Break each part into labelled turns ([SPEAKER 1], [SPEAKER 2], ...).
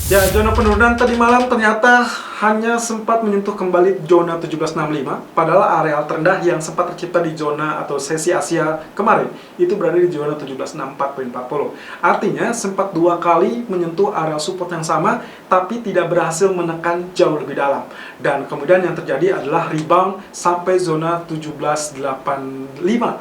[SPEAKER 1] Ya, zona penurunan tadi malam ternyata hanya sempat menyentuh kembali zona 1765, padahal area terendah yang sempat tercipta di zona atau sesi Asia kemarin itu berada di zona 1764,40. Artinya sempat dua kali menyentuh area support yang sama, tapi tidak berhasil menekan jauh lebih dalam. Dan kemudian yang terjadi adalah rebound sampai zona 1785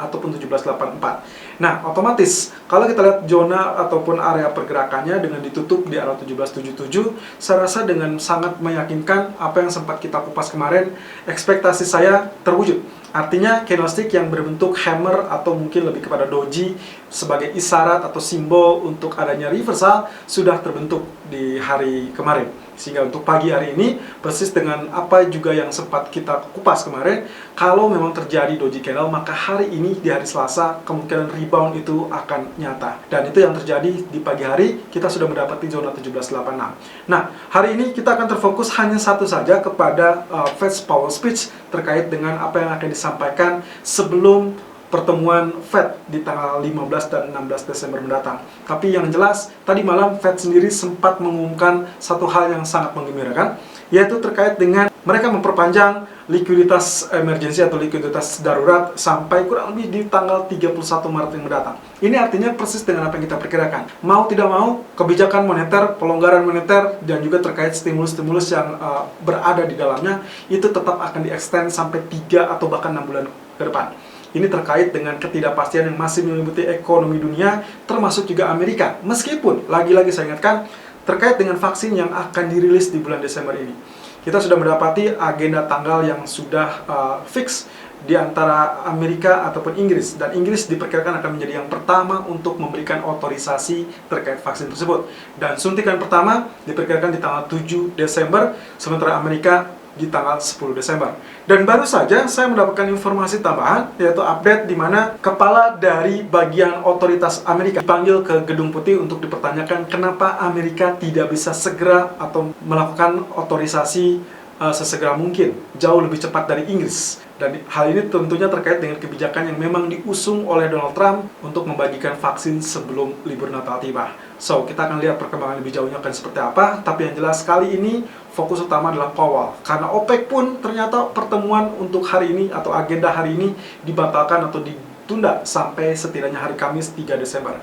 [SPEAKER 1] ataupun 1784. Nah, otomatis kalau kita lihat zona ataupun area pergerakannya dengan ditutup di area 1777, saya rasa dengan sangat meyakinkan apa yang sempat kita kupas kemarin, ekspektasi saya terwujud. Artinya candlestick yang berbentuk hammer atau mungkin lebih kepada doji sebagai isyarat atau simbol untuk adanya reversal sudah terbentuk di hari kemarin. Sehingga untuk pagi hari ini, persis dengan apa juga yang sempat kita kupas kemarin, kalau memang terjadi doji candle, maka hari ini di hari Selasa, kemungkinan rebound itu akan nyata. Dan itu yang terjadi di pagi hari, kita sudah mendapati zona 1786. Nah, hari ini kita akan terfokus hanya satu saja kepada Fed's Powell Speech terkait dengan apa yang akan disampaikan sebelum pertemuan Fed di tanggal 15 dan 16 Desember mendatang. Tapi yang jelas, tadi malam Fed sendiri sempat mengumumkan satu hal yang sangat menggembirakan, yaitu terkait dengan mereka memperpanjang likuiditas emergensi atau likuiditas darurat sampai kurang lebih di tanggal 31 Maret yang mendatang. Ini artinya persis dengan apa yang kita perkirakan. Mau tidak mau, kebijakan moneter, pelonggaran moneter, dan juga terkait stimulus-stimulus yang berada di dalamnya, itu tetap akan di-extend sampai 3 atau bahkan 6 bulan ke depan. Ini terkait dengan ketidakpastian yang masih meliputi ekonomi dunia, termasuk juga Amerika. Meskipun, lagi-lagi saya ingatkan, terkait dengan vaksin yang akan dirilis di bulan Desember ini. Kita sudah mendapati agenda tanggal yang sudah fix di antara Amerika ataupun Inggris. Dan Inggris diperkirakan akan menjadi yang pertama untuk memberikan otorisasi terkait vaksin tersebut. Dan suntikan pertama diperkirakan di tanggal 7 Desember, sementara Amerika di tanggal 10 Desember. Dan baru saja saya mendapatkan informasi tambahan, yaitu update di mana kepala dari bagian otoritas Amerika dipanggil ke Gedung Putih untuk dipertanyakan kenapa Amerika tidak bisa segera atau melakukan otorisasi sesegera mungkin, jauh lebih cepat dari Inggris. Dan hal ini tentunya terkait dengan kebijakan yang memang diusung oleh Donald Trump untuk membagikan vaksin sebelum libur Natal tiba. So, kita akan lihat perkembangan lebih jauhnya akan seperti apa, tapi yang jelas kali ini fokus utama adalah Powell. Karena OPEC pun ternyata pertemuan untuk hari ini atau agenda hari ini dibatalkan atau ditunda sampai setidaknya hari Kamis 3 Desember.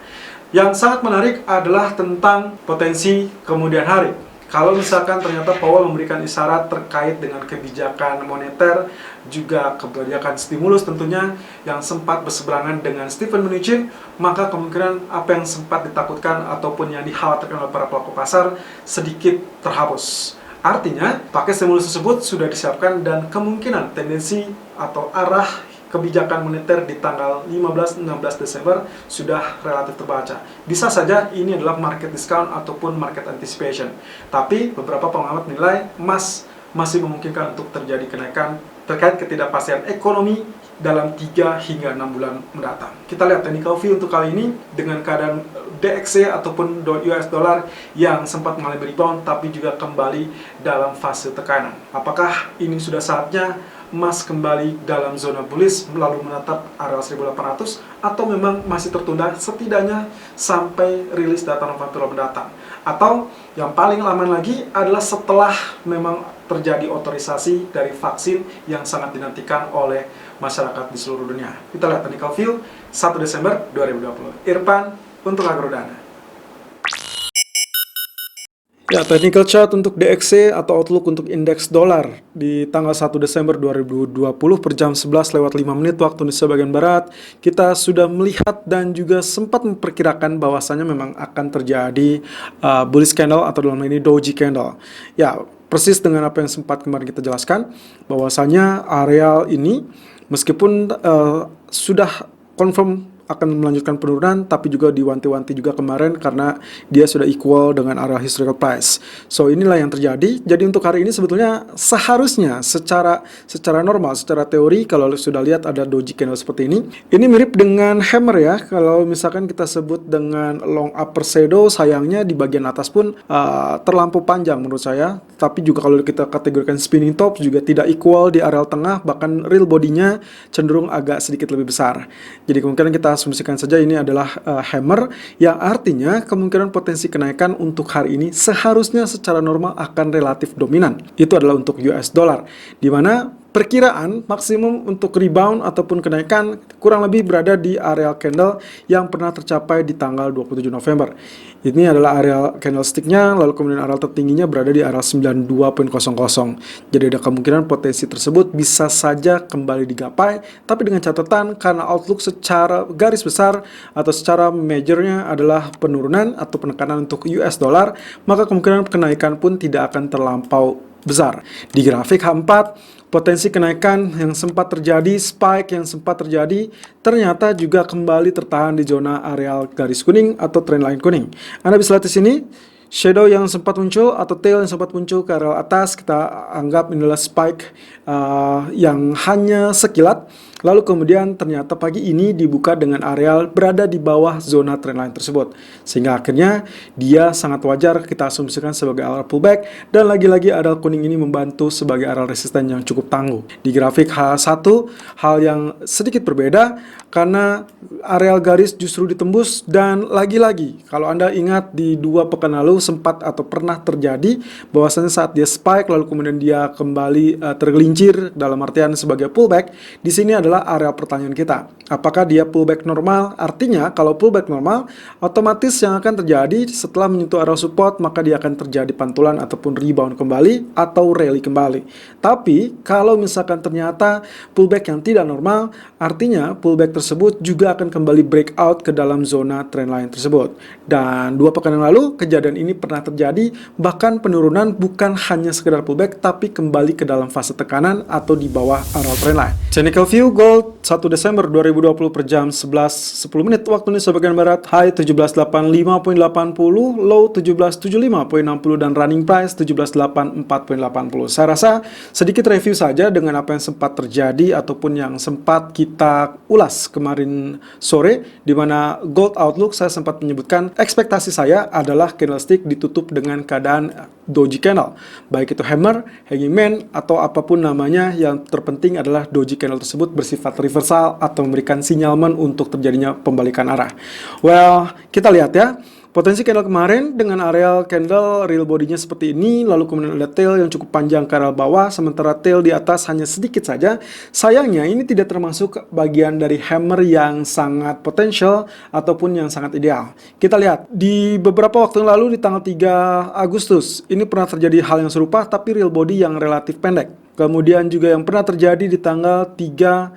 [SPEAKER 1] Yang sangat menarik adalah tentang potensi kemudian hari. Kalau misalkan ternyata Powell memberikan isyarat terkait dengan kebijakan moneter, juga kebijakan stimulus tentunya yang sempat berseberangan dengan Steven Mnuchin, maka kemungkinan apa yang sempat ditakutkan ataupun yang dikhawatirkan oleh para pelaku pasar sedikit terhapus. Artinya, pakai stimulus tersebut sudah disiapkan dan kemungkinan tendensi atau arah kebijakan moneter di tanggal 15-16 Desember sudah relatif terbaca. Bisa saja ini adalah market discount ataupun market anticipation. Tapi beberapa pengamat menilai emas masih memungkinkan untuk terjadi kenaikan terkait ketidakpastian ekonomi dalam 3 hingga 6 bulan mendatang. Kita lihat technical view untuk kali ini dengan keadaan DXY ataupun US dollar yang sempat mengalami rebound tapi juga kembali dalam fase tekanan. Apakah ini sudah saatnya emas kembali dalam zona bullish lalu menatap area 1800 atau memang masih tertunda setidaknya sampai rilis data November mendatang? Atau yang paling aman lagi adalah setelah memang terjadi otorisasi dari vaksin yang sangat dinantikan oleh masyarakat di seluruh dunia. Kita lihat technical view 1 Desember 2020. Irfan untuk Agrodana. Ya, technical chart untuk DXY atau outlook untuk indeks dolar di tanggal 1 Desember 2020 per jam 11:05 waktu Indonesia bagian Barat, kita sudah melihat dan juga sempat memperkirakan bahwasannya memang akan terjadi bullish candle atau dalam ini doji candle. Ya, persis dengan apa yang sempat kemarin kita jelaskan, bahwasanya area ini meskipun sudah confirm akan melanjutkan penurunan, tapi juga diwanti-wanti juga kemarin karena dia sudah equal dengan area historical price. So inilah yang terjadi. Jadi untuk hari ini sebetulnya seharusnya secara normal, secara teori kalau sudah lihat ada doji candle seperti ini mirip dengan hammer ya. Kalau misalkan kita sebut dengan long upper shadow, sayangnya di bagian atas pun terlampau panjang menurut saya. Tapi juga kalau kita kategorikan spinning top juga tidak equal di area tengah, bahkan real bodinya cenderung agak sedikit lebih besar. Jadi kemungkinan kita kita asumsikan saja ini adalah hammer, yang artinya kemungkinan potensi kenaikan untuk hari ini seharusnya secara normal akan relatif dominan. Itu adalah untuk US dollar, di mana perkiraan maksimum untuk rebound ataupun kenaikan kurang lebih berada di area candle yang pernah tercapai di tanggal 27 November. Ini adalah area candlesticknya, lalu kemudian area tertingginya berada di area 92.00. Jadi ada kemungkinan potensi tersebut bisa saja kembali digapai, tapi dengan catatan karena outlook secara garis besar atau secara majornya adalah penurunan atau penekanan untuk US dollar, maka kemungkinan kenaikan pun tidak akan terlampau besar. Di grafik H4, potensi kenaikan yang sempat terjadi, spike yang sempat terjadi, ternyata juga kembali tertahan di zona areal garis kuning atau trendline kuning. Anda bisa lihat di sini, shadow yang sempat muncul atau tail yang sempat muncul ke areal atas, kita anggap ini adalah spike yang hanya sekilat. Lalu kemudian ternyata pagi ini dibuka dengan areal berada di bawah zona trendline tersebut. Sehingga akhirnya dia sangat wajar kita asumsikan sebagai area pullback, dan lagi-lagi areal kuning ini membantu sebagai area resisten yang cukup tangguh. Di grafik H1, hal yang sedikit berbeda karena areal garis justru ditembus, dan lagi-lagi kalau Anda ingat di 2 pekan lalu sempat atau pernah terjadi bahwasanya saat dia spike lalu kemudian dia kembali tergelincir dalam artian sebagai pullback, di sini adalah area pertanyaan kita. Apakah dia pullback normal? Artinya kalau pullback normal, otomatis yang akan terjadi setelah menyentuh area support, maka dia akan terjadi pantulan ataupun rebound kembali atau rally kembali. Tapi kalau misalkan ternyata pullback yang tidak normal, artinya pullback tersebut juga akan kembali breakout ke dalam zona trendline tersebut. Dan 2 pekan yang lalu kejadian ini pernah terjadi, bahkan penurunan bukan hanya sekedar pullback tapi kembali ke dalam fase tekanan atau di bawah area trendline. Technical view gold 1 Desember 2020 per jam 11.10 menit waktu Indonesia bagian barat, high 1785.80, low 1775.60, dan running price 1784.80. Saya rasa sedikit review saja dengan apa yang sempat terjadi ataupun yang sempat kita ulas kemarin sore, di mana gold outlook saya sempat menyebutkan ekspektasi saya adalah candlestick ditutup dengan keadaan doji candle, baik itu hammer, hanging man, atau apapun namanya, yang terpenting adalah doji candle tersebut bersifat reversal atau memberikan sinyalmen untuk terjadinya pembalikan arah. Well, kita lihat ya. Potensi candle kemarin dengan areal candle real bodinya seperti ini, lalu kemudian ada tail yang cukup panjang ke arah bawah, sementara tail di atas hanya sedikit saja. Sayangnya ini tidak termasuk bagian dari hammer yang sangat potensial ataupun yang sangat ideal. Kita lihat di beberapa waktu yang lalu di tanggal 3 Agustus, ini pernah terjadi hal yang serupa tapi real body yang relatif pendek. Kemudian juga yang pernah terjadi di tanggal 31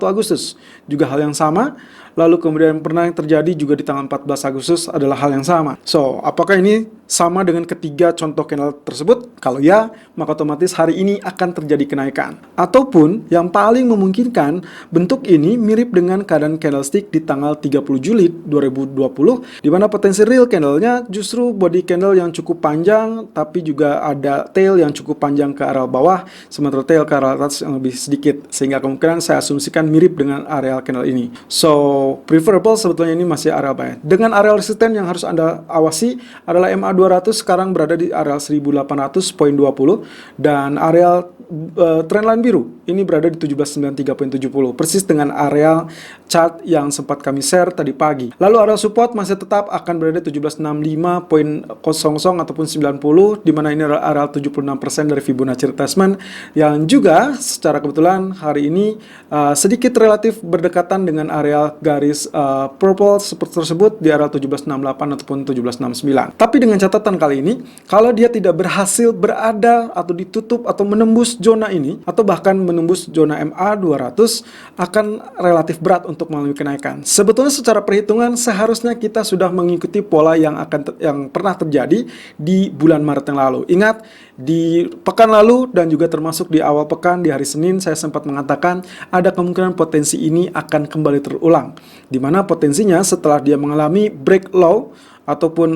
[SPEAKER 1] Agustus, juga hal yang sama. Lalu kemudian pernah yang terjadi juga di tanggal 14 Agustus adalah hal yang sama. So, apakah ini sama dengan ketiga contoh candle tersebut? Kalau ya, maka otomatis hari ini akan terjadi kenaikan. Ataupun yang paling memungkinkan, bentuk ini mirip dengan keadaan candlestick di tanggal 30 Juli 2020, di mana potensi real candle-nya justru body candle yang cukup panjang, tapi juga ada tail yang cukup panjang ke arah bawah, sementara tail ke arah atas yang lebih sedikit. Sehingga kemungkinan saya asumsikan mirip dengan area candle ini. So, preferable sebetulnya ini masih area buy. Dengan area resisten yang harus Anda awasi adalah MA 200 sekarang berada di area 1800.20, dan area trendline biru ini berada di 1793.70, persis dengan area chart yang sempat kami share tadi pagi. Lalu area support masih tetap akan berada di 1765.00 ataupun 90, di mana ini adalah area 76% dari Fibonacci retracement, yang juga secara kebetulan hari ini sedikit relatif berdekatan dengan area garis purple seperti tersebut di area 1768 ataupun 1769. Tapi dengan catatan kali ini, kalau dia tidak berhasil berada atau ditutup atau menembus zona ini, atau bahkan menembus zona MA 200, akan relatif berat untuk mengalami kenaikan. Sebetulnya secara perhitungan seharusnya kita sudah mengikuti pola yang pernah terjadi di bulan Maret yang lalu. Ingat, di pekan lalu dan juga termasuk di awal pekan di hari Senin, saya sempat mengatakan ada kemungkinan potensi ini akan kembali terulang, di mana potensinya setelah dia mengalami break low ataupun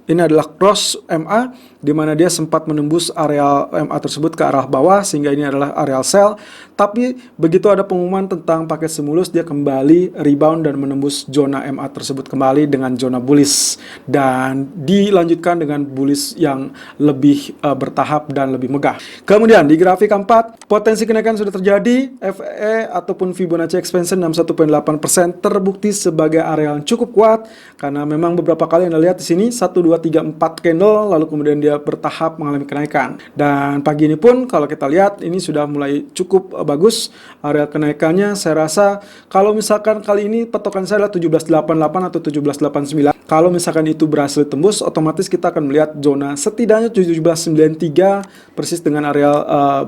[SPEAKER 1] Ini adalah cross MA, di mana dia sempat menembus area MA tersebut ke arah bawah, sehingga ini adalah area sell. Tapi begitu ada pengumuman tentang paket stimulus, dia kembali rebound dan menembus zona MA tersebut kembali dengan zona bullish. Dan dilanjutkan dengan bullish yang lebih bertahap dan lebih megah. Kemudian di grafik keempat, potensi kenaikan sudah terjadi. FE ataupun Fibonacci expansion 61.8% terbukti sebagai area yang cukup kuat, karena memang beberapa kali Anda lihat di sini 1, 2, 3, 4 candle, lalu kemudian dia bertahap mengalami kenaikan. Dan pagi ini pun kalau kita lihat ini sudah mulai cukup bagus area kenaikannya. Saya rasa kalau misalkan kali ini patokan saya adalah 1788 atau 1789. Kalau misalkan itu berhasil tembus, otomatis kita akan melihat zona setidaknya 1793 persis dengan area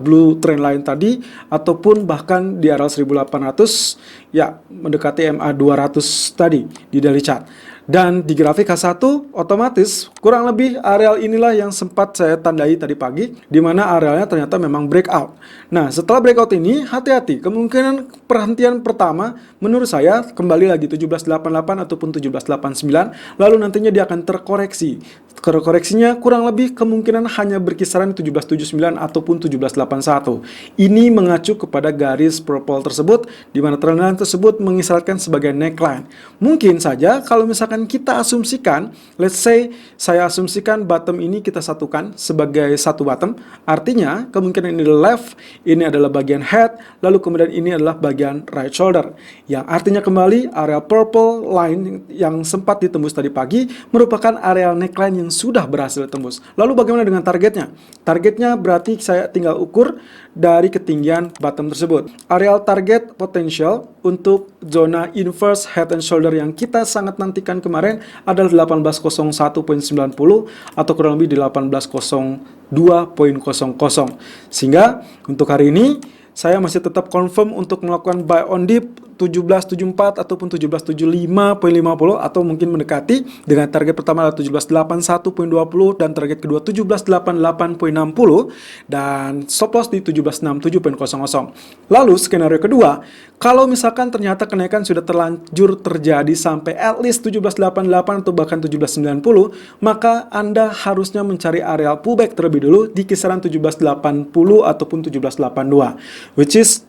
[SPEAKER 1] blue trend line tadi, ataupun bahkan di area 1800 ya, mendekati MA 200 tadi di daily chart. Dan di grafik H1 otomatis kurang lebih areal inilah yang sempat saya tandai tadi pagi, di mana arealnya ternyata memang breakout. Nah, setelah breakout ini hati-hati, kemungkinan perhentian pertama menurut saya kembali lagi 1788 ataupun 1789, lalu nantinya dia akan terkoreksi. Koreksinya kurang lebih kemungkinan hanya berkisaran 1779 ataupun 1781. Ini mengacu kepada garis purple tersebut, di mana trendline tersebut mengisyaratkan sebagai neckline. Mungkin saja kalau misalkan kita asumsikan, let's say saya asumsikan bottom ini kita satukan sebagai satu bottom, artinya kemungkinan ini left, ini adalah bagian head, lalu kemudian ini adalah bagian right shoulder, yang artinya kembali area purple line yang sempat ditembus tadi pagi merupakan area neckline yang sudah berhasil tembus. Lalu bagaimana dengan targetnya? Targetnya berarti saya tinggal ukur dari ketinggian bottom tersebut. Areal target potential untuk zona inverse head and shoulder yang kita sangat nantikan kemarin adalah 1801.90 atau kurang lebih di 1802.00. Sehingga untuk hari ini saya masih tetap confirm untuk melakukan buy on dip 1774 ataupun 1775.50 atau mungkin mendekati, dengan target pertama adalah 1781.20 dan target kedua 1788.60 dan stop loss di 1767.00. Lalu skenario kedua, kalau misalkan ternyata kenaikan sudah terlanjur terjadi sampai at least 1788 atau bahkan 1790, maka Anda harusnya mencari area pullback terlebih dulu di kisaran 1780 ataupun 1782, which is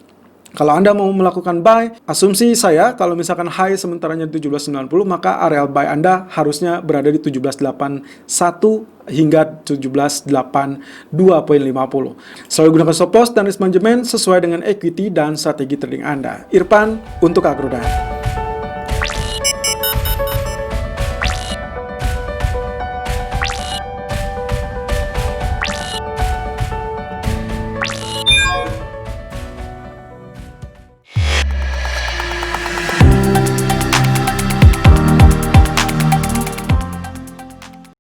[SPEAKER 1] kalau Anda mau melakukan buy, asumsi saya kalau misalkan high sementaranya 1790, maka area buy Anda harusnya berada di 1781 hingga 1782.50. Selalu gunakan stop loss dan risk management sesuai dengan equity dan strategi trading Anda. Irfan untuk Agrodan.